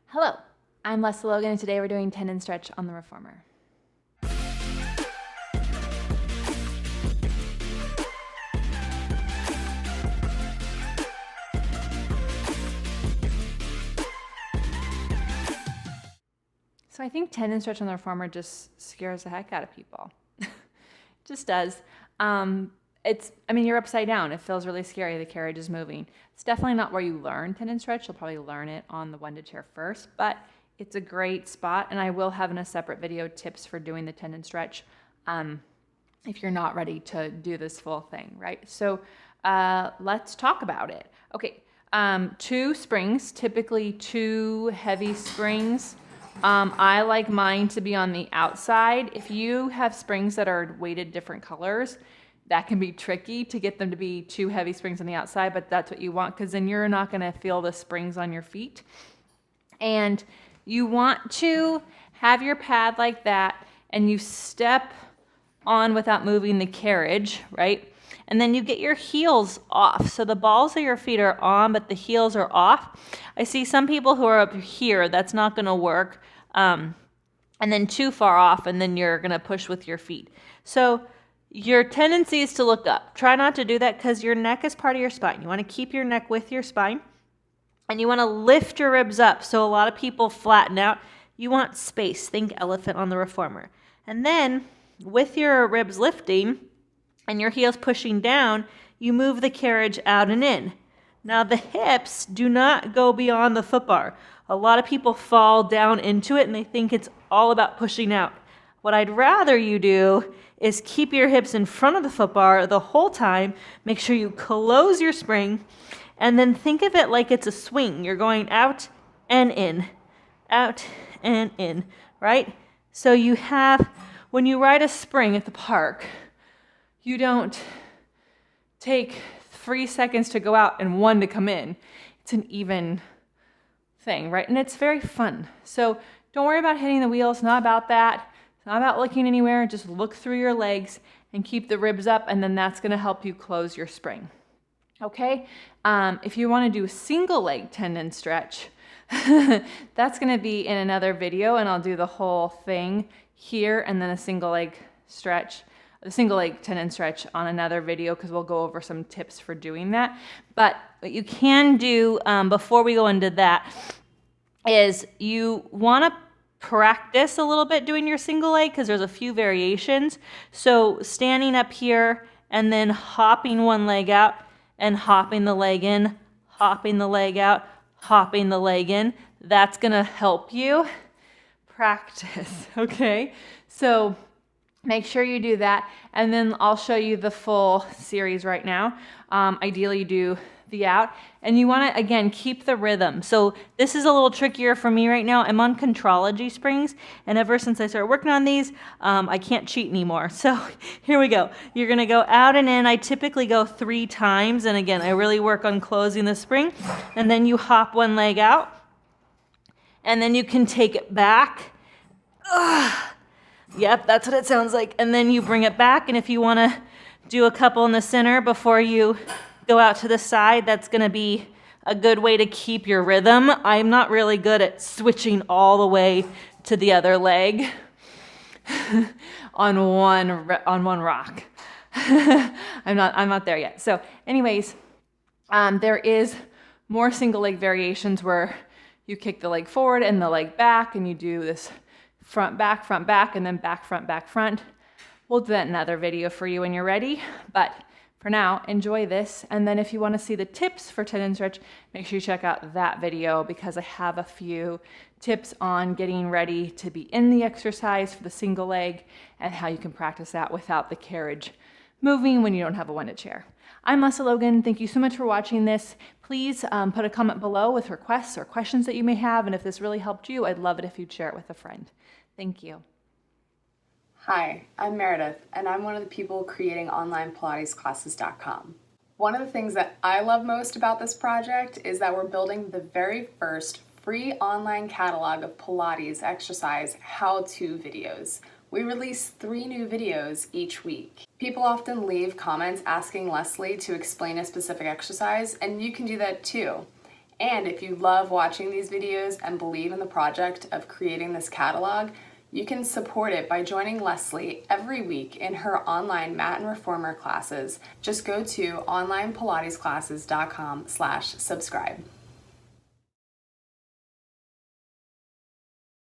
Hello, I'm Lesley Logan, and today we're doing tendon stretch on the reformer. So I think tendon stretch on the reformer just scares the heck out of people. Just does. You're upside down. It feels really scary. The carriage is moving. It's definitely not where you learn tendon stretch. You'll probably learn it on the one-to chair first, but it's a great spot, and I will have in a separate video tips for doing the tendon stretch if you're not ready to do this full thing, right? So let's talk about it. Okay, 2 springs, typically 2 heavy springs. I like mine to be on the outside. If you have springs that are weighted different colors, that can be tricky to get them to be 2 heavy springs on the outside, but that's what you want because then you're not going to feel the springs on your feet. And you want to have your pad like that, and you step on without moving the carriage, right? And then you get your heels off. So the balls of your feet are on, but the heels are off. I see some people who are up here, that's not going to work. And then too far off, and then you're going to push with your feet. So your tendency is to look up. Try not to do that because your neck is part of your spine. You want to keep your neck with your spine. And you want to lift your ribs up. So a lot of people flatten out. You want space. Think elephant on the reformer. And then with your ribs lifting and your heels pushing down, you move the carriage out and in. Now the hips do not go beyond the foot bar. A lot of people fall down into it and they think it's all about pushing out. What I'd rather you do is keep your hips in front of the foot bar the whole time. Make sure you close your spring. And then think of it like it's a swing. You're going out and in, right? So you have, when you ride a spring at the park, you don't take 3 seconds to go out and 1 to come in. It's an even thing, right? And it's very fun. So don't worry about hitting the wheels. It's not about that. It's not about looking anywhere. Just look through your legs and keep the ribs up, and then that's going to help you close your spring. Okay, if you want to do a single leg tendon stretch, that's going to be in another video, and I'll do the whole thing here and then a single leg tendon stretch on another video because we'll go over some tips for doing that. But what you can do before we go into that is you want to practice a little bit doing your single leg because there's a few variations. So standing up here and then hopping one leg out, and hopping the leg in, hopping the leg out, hopping the leg in. That's going to help you practice, okay? So make sure you do that, and then I'll show you the full series right now. Ideally, you do the out, and you want to, again, keep the rhythm. So this is a little trickier for me right now. I'm on Contrology springs, and ever since I started working on these, I can't cheat anymore. So here we go. You're going to go out and in. I typically go 3 times, and again, I really work on closing the spring, and then you hop one leg out, and then you can take it back. Yep, that's what it sounds like. And then you bring it back, and if you want to do a couple in the center before you go out to the side, that's going to be a good way to keep your rhythm. I'm not really good at switching all the way to the other leg on one rock. I'm not there yet. So anyways, there is more single leg variations where you kick the leg forward and the leg back, and you do this front, back, and then back, front. We'll do that in another video for you when you're ready. But for now, enjoy this. And then if you want to see the tips for tendon stretch, make sure you check out that video because I have a few tips on getting ready to be in the exercise for the single leg and how you can practice that without the carriage moving when you don't have a one-to chair. I'm Lesley Logan. Thank you so much for watching this. Please put a comment below with requests or questions that you may have. And if this really helped you, I'd love it if you'd share it with a friend. Thank you. Hi, I'm Meredith, and I'm one of the people creating onlinepilatesclasses.com. One of the things that I love most about this project is that we're building the very first free online catalog of Pilates exercise how-to videos. We release 3 new videos each week. People often leave comments asking Lesley to explain a specific exercise, and you can do that too. And if you love watching these videos and believe in the project of creating this catalog, you can support it by joining Lesley every week in her online mat and reformer classes. Just go to onlinepilatesclasses.com/subscribe.